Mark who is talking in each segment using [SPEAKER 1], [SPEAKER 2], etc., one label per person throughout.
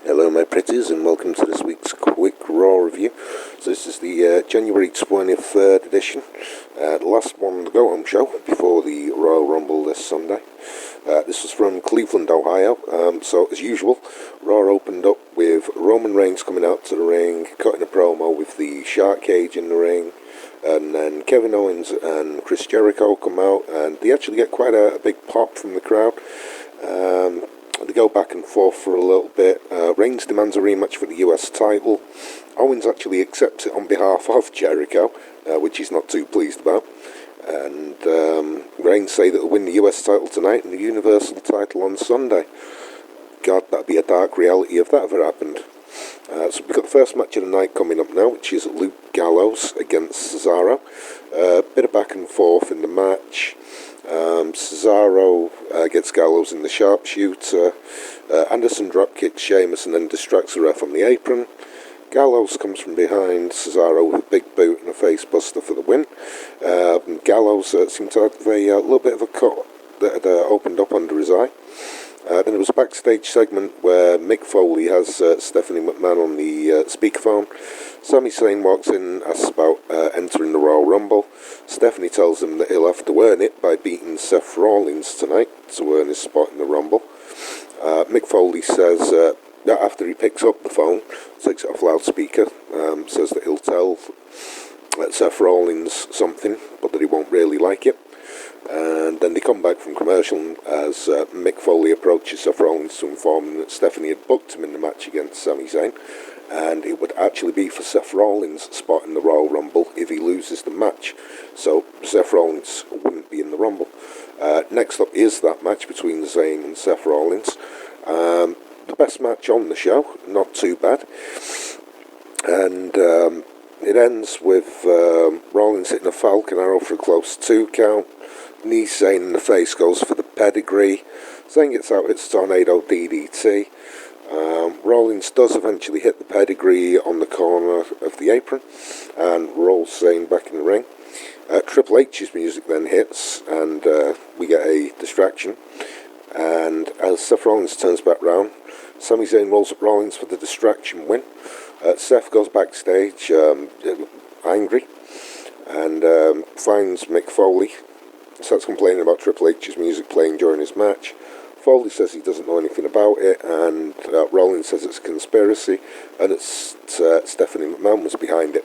[SPEAKER 1] Hello my pretties and welcome to this week's quick Raw review. So this is the January 23rd edition, the last one on the go home show before the Royal Rumble this Sunday. This was from Cleveland, Ohio, so as usual Raw opened up with Roman Reigns coming out to the ring, cutting a promo with the shark cage in the ring, and then Kevin Owens and Chris Jericho come out and they actually get quite a big pop from the crowd. They go back and forth for a little bit. Reigns demands a rematch for the US title. Owens actually accepts it on behalf of Jericho, which he's not too pleased about. And Reigns say that they'll win the US title tonight and the Universal title on Sunday. God, that'd be a dark reality if that ever happened. So we've got the first match of the night coming up now, which is Luke Gallows against Cesaro. Bit of back and forth in the match. Cesaro gets Gallows in the sharpshooter. Anderson dropkicks Sheamus and then distracts the ref on the apron. Gallows comes from behind Cesaro with a big boot and a face buster for the win. Gallows seemed to have a little bit of a cut that had opened up under his eye. Then there was a backstage segment where Mick Foley has Stephanie McMahon on the speakerphone. Sami Zayn walks in, asks about entering the Royal Rumble. Stephanie tells him that he'll have to earn it by beating Seth Rollins tonight to earn his spot in the Rumble. Mick Foley says that after he picks up the phone, takes it off loudspeaker, says that he'll tell Seth Rollins something, but that he won't really like it. And then they come back from commercial as Mick Foley approaches Seth Rollins to inform him that Stephanie had booked him in the match against Sami Zayn, and it would actually be for Seth Rollins' spot in the Royal Rumble if he loses the match. So Seth Rollins wouldn't be in the Rumble. Next up is that match between Zayn and Seth Rollins. The best match on the show, not too bad. And it ends with Rollins hitting a Falcon Arrow for a close 2 count. Knee Zayn in the face goes for the pedigree. Zayn gets out, hits Tornado DDT. Rollins does eventually hit the pedigree on the corner of the apron and rolls Zayn back in the ring. Triple H's music then hits and we get a distraction. And as Seth Rollins turns back round, Sami Zayn rolls up Rollins for the distraction win. Seth goes backstage angry and finds Mick Foley. Starts complaining about Triple H's music playing during his match. Foley says he doesn't know anything about it, and Rollins says it's a conspiracy, and it's Stephanie McMahon was behind it.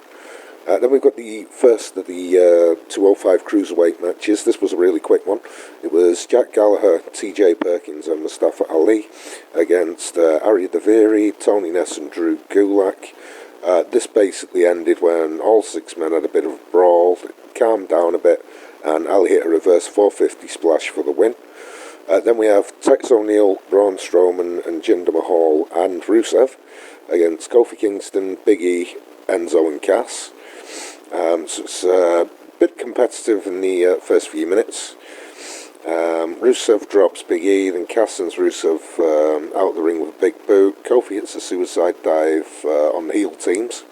[SPEAKER 1] Then we've got the first of the 205 Cruiserweight matches. This was a really quick one. It was Jack Gallagher, TJ Perkins and Mustafa Ali against Arya Daviri, Tony Ness and Drew Gulak. This basically ended when all 6 men had a bit of a brawl. It calmed down a bit, and Ali hit a reverse 450 splash for the win. Then we have Tex O'Neill, Braun Strowman and Jinder Mahal and Rusev against Kofi Kingston, Big E, Enzo and Cass. So it's a bit competitive in the first few minutes. Rusev drops Big E, then Cass sends Rusev out the ring with a big boot. Kofi hits a suicide dive on the heel teams.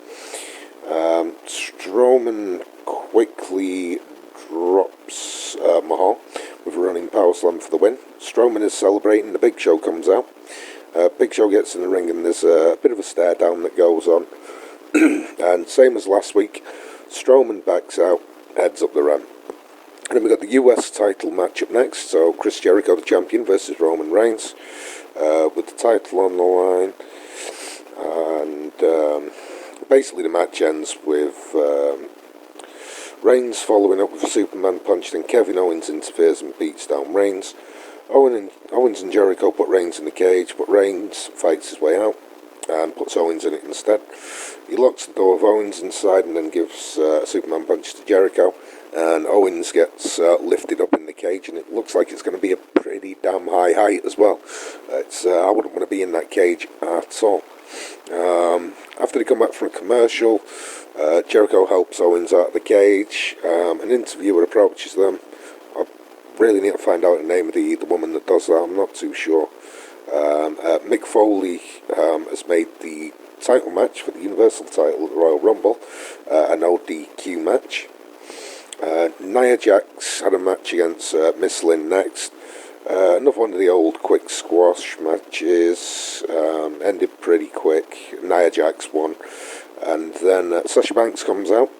[SPEAKER 1] Strowman quickly drops Mahal with a running power slam for the win. Strowman is celebrating, the Big Show comes out. Big Show gets in the ring and there's a bit of a stare down that goes on. And same as last week, Strowman backs out, heads up the ramp. And then we've got the US title match up next. So Chris Jericho, the champion, versus Roman Reigns with the title on the line. And basically the match ends with Reigns following up with a Superman punch, then Kevin Owens interferes and beats down Reigns. Owens and Jericho put Reigns in the cage, but Reigns fights his way out and puts Owens in it instead. He locks the door of Owens inside and then gives a Superman punch to Jericho, and Owens gets lifted up in the cage, and it looks like it's going to be a pretty damn high height as well. I wouldn't want to be in that cage at all. After they come back from a commercial, Jericho helps Owens out of the cage. An interviewer approaches them. I really need to find out the name of the woman that does that. I'm not too sure. Mick Foley has made the title match for the Universal title at the Royal Rumble an ODQ match. Nia Jax had a match against Misslyn next. Another one of the old quick squash matches. ended pretty quick. Nia Jax won, and then Sasha Banks comes out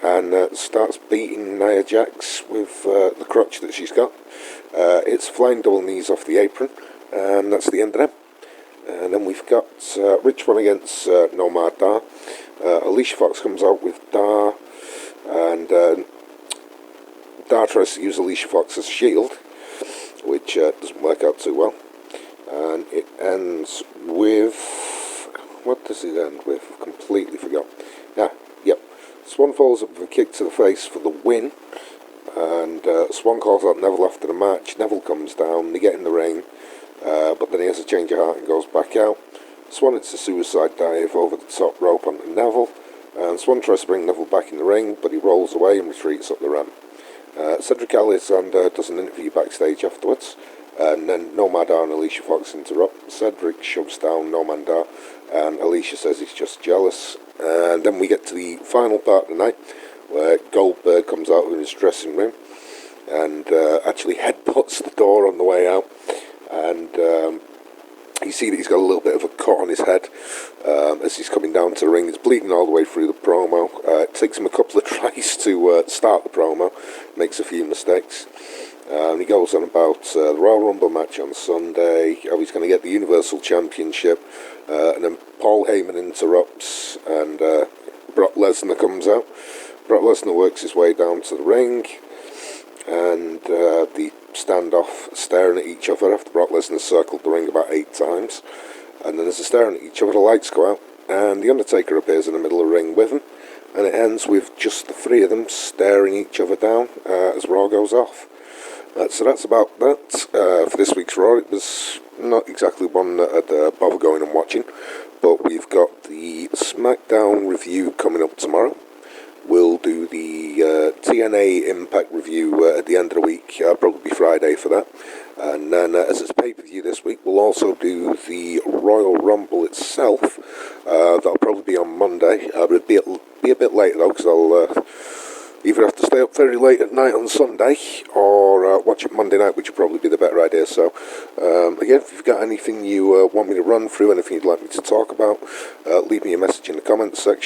[SPEAKER 1] and starts beating Nia Jax with the crutch that she's got. It's flying double knees off the apron, and that's the end of them. And then we've got Rich Swann against Noam. Alicia Fox comes out with Dar, and Dar tries to use Alicia Fox as a shield, which doesn't work out too well. And it ends with... what does it end with? I've completely forgot. Yep. Swann falls up with a kick to the face for the win, and Swann calls out Neville after the match. Neville comes down, they get in the ring, but then he has a change of heart and goes back out. Swann hits a suicide dive over the top rope onto Neville, and Swann tries to bring Neville back in the ring, but he rolls away and retreats up the ramp. Cedric Alexander does an interview backstage afterwards, and then Noam and Alicia Fox interrupt. Cedric shoves down Noam, and Alicia says he's just jealous. And then we get to the final part of the night, where Goldberg comes out of his dressing room and actually headbutts the door on the way out. And you see that he's got a little bit of a cut on his head as he's coming down to the ring. It's bleeding all the way through the promo. It takes him a couple of tries to start the promo, makes a few mistakes. He goes on about the Royal Rumble match on Sunday, how he's going to get the Universal Championship, and then Paul Heyman interrupts, and Brock Lesnar comes out. Brock Lesnar works his way down to the ring, and the standoff, staring at each other after Brock Lesnar circled the ring about 8 times. And then as they're staring at each other, the lights go out, and the Undertaker appears in the middle of the ring with them, and it ends with just the 3 of them staring each other down as Raw goes off. So that's about that for this week's Raw. It was not exactly one that I'd bother going and watching, but we've got the SmackDown review coming up tomorrow. We'll do the TNA Impact review at the end of the week, probably Friday for that. And then as it's pay-per-view this week, we'll also do the Royal Rumble itself. That'll probably be on Monday, but it'll be a bit later though, because I'll either have to stay up very late at night on Sunday, or watch it Monday night, which would probably be the better idea. So, again, if you've got anything you want me to run through, anything you'd like me to talk about, leave me a message in the comments section.